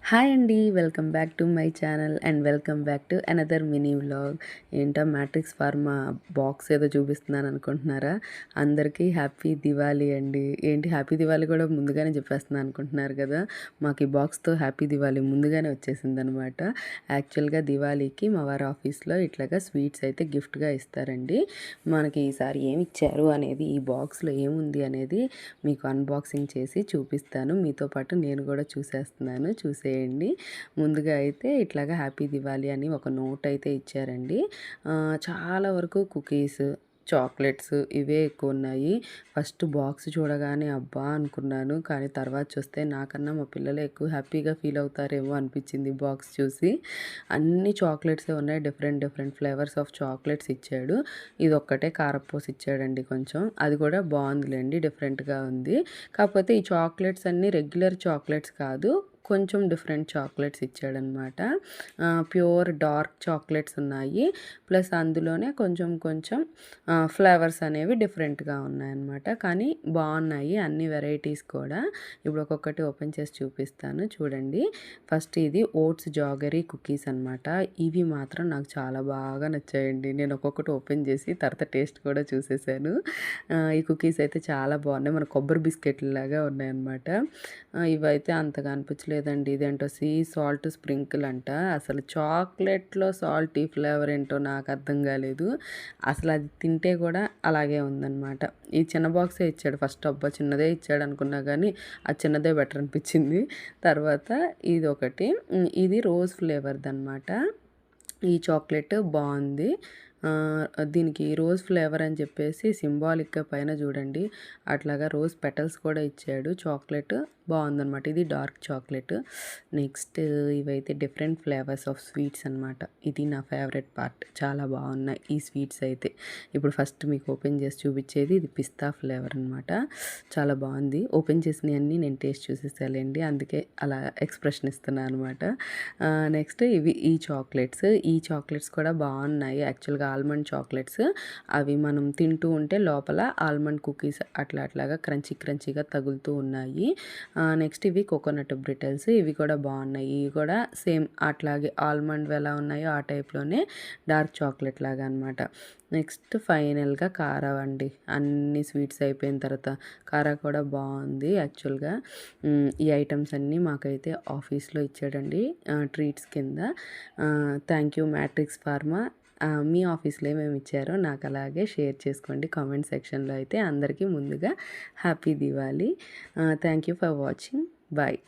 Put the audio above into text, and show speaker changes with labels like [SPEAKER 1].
[SPEAKER 1] Hi అండి. Welcome back to my channel and welcome back to another mini vlog. ఏంటో matrix pharma box ఏదో చూపిస్తున్నాను అనుకుంటున్నారా? అందరికీ హ్యాపీ దివాళీ అండి. ఏంటి హ్యాపీ దివాళీ కూడా ముందుగానే చెప్పేస్తున్నాను అనుకుంటున్నారు కదా? మాకు ఈ బాక్స్తో హ్యాపీ దివాళీ ముందుగానే వచ్చేసిందనమాట. యాక్చువల్గా దివాళీకి మా వారి ఆఫీస్లో ఇట్లాగా స్వీట్స్ అయితే గిఫ్ట్గా ఇస్తారండి. మనకి ఈసారి ఏమి ఇచ్చారు అనేది, ఈ బాక్స్లో ఏముంది అనేది మీకు అన్బాక్సింగ్ చేసి చూపిస్తాను. మీతో పాటు నేను కూడా చూసేస్తున్నాను, చూసేయండి. ముందుగా అయితే ఇట్లాగా హ్యాపీ దివాళీ అని ఒక నోట్ అయితే ఇచ్చారండి. చాలా వరకు కుకీస్, చాక్లెట్స్ ఇవే ఎక్కువ ఉన్నాయి. ఫస్ట్ బాక్స్ చూడగానే అబ్బా అనుకున్నాను, కానీ తర్వాత చూస్తే నాకన్నా మా పిల్లలే ఎక్కువ హ్యాపీగా ఫీల్ అవుతారేమో అనిపించింది బాక్స్ చూసి. అన్ని చాక్లెట్సే ఉన్నాయి, different different flavours of chocolates ఇచ్చాడు. ఇది ఒక్కటే కారపూస ఇచ్చాడండి కొంచెం, అది కూడా బాగుందిలేండి, డిఫరెంట్గా ఉంది. కాకపోతే ఈ చాక్లెట్స్ అన్నీ రెగ్యులర్ చాక్లెట్స్ కాదు, కొంచెం డిఫరెంట్ చాక్లెట్స్ ఇచ్చాడనమాట. ప్యూర్ డార్క్ చాక్లెట్స్ ఉన్నాయి, ప్లస్ అందులోనే కొంచెం కొంచెం ఫ్లేవర్స్ అనేవి డిఫరెంట్గా ఉన్నాయన్నమాట. కానీ బాగున్నాయి అన్ని వెరైటీస్ కూడా. ఇప్పుడు ఒక్కొక్కటి ఓపెన్ చేసి చూపిస్తాను చూడండి. ఫస్ట్ ఇది ఓట్స్ జాగరీ కుకీస్ అనమాట. ఇవి మాత్రం నాకు చాలా బాగా నచ్చాయండి. నేను ఒక్కొక్కటి ఓపెన్ చేసి తర్వాత టేస్ట్ కూడా చూసేసాను. ఈ కుకీస్ అయితే చాలా బాగున్నాయి, మన కొబ్బరి బిస్కెట్ లాగా ఉన్నాయన్నమాట. ఇవైతే అంతగా అనిపించలేదండి. ఇదేంటో సీ సాల్ట్ స్ప్రింకిల్ అంట. అసలు చాక్లెట్లో సాల్టీ ఫ్లేవర్ ఏంటో నాకు అర్థం కాలేదు. అసలు అది తింటే కూడా అలాగే ఉందన్నమాట. ఈ చిన్న బాక్సే ఇచ్చాడు ఫస్ట్. అబ్బా చిన్నదే ఇచ్చాడు అనుకున్నా, కానీ ఆ చిన్నదే బెటర్ అనిపించింది. తర్వాత ఇది ఒకటి, ఇది రోజ్ ఫ్లేవర్ది అనమాట. ఈ చాక్లెట్ బాగుంది. దీనికి రోజ్ ఫ్లేవర్ అని చెప్పేసి సింబాలిక్గా పైన చూడండి అట్లాగా రోజ్ పెటల్స్ కూడా ఇచ్చాడు. చాక్లెట్ బాగుందనమాట. ఇది డార్క్ చాక్లెట్. నెక్స్ట్ ఇవైతే డిఫరెంట్ ఫ్లేవర్స్ ఆఫ్ స్వీట్స్ అనమాట. ఇది నా ఫేవరెట్ పార్ట్, చాలా బాగున్నాయి ఈ స్వీట్స్ అయితే. ఇప్పుడు ఫస్ట్ మీకు ఓపెన్ చేసి చూపించేది ఇది పిస్తా ఫ్లేవర్ అనమాట. చాలా బాగుంది. ఓపెన్ చేసినవన్నీ నేను టేస్ట్ చూసేసాలండి, అందుకే అలా ఎక్స్ప్రెషన్ ఇస్తున్నాను అనమాట. నెక్స్ట్ ఇవి ఈ చాక్లెట్స్ కూడా బాగున్నాయి. యాక్చువల్గా ఆల్మండ్ చాక్లెట్స్, అవి మనం తింటూ ఉంటే లోపల ఆల్మండ్ కుకీస్ అట్లాగా క్రంచీగా తగులుతూ ఉన్నాయి. నెక్స్ట్ ఇవి కోకోనట్ బ్రిటల్స్, ఇవి కూడా బాగున్నాయి. ఇవి కూడా సేమ్ అట్లాగే ఆల్మండ్ ఎలా ఉన్నాయో ఆ టైప్లోనే డార్క్ చాక్లెట్ లాగా అనమాట. నెక్స్ట్ ఫైనల్గా కారా అండి. అన్ని స్వీట్స్ అయిపోయిన తర్వాత కారా కూడా బాగుంది. యాక్చువల్గా ఈ ఐటమ్స్ అన్నీ మాకైతే ఆఫీస్లో ఇచ్చాడండి ట్రీట్స్ కింద. Thank you Matrix Pharma. మీ ఆఫీస్లో ఏమేమి ఇచ్చారో నాకు అలాగే షేర్ చేసుకోండి కామెంట్ సెక్షన్లో. అయితే అందరికీ ముందుగా happy Diwali. Thank you for watching. Bye.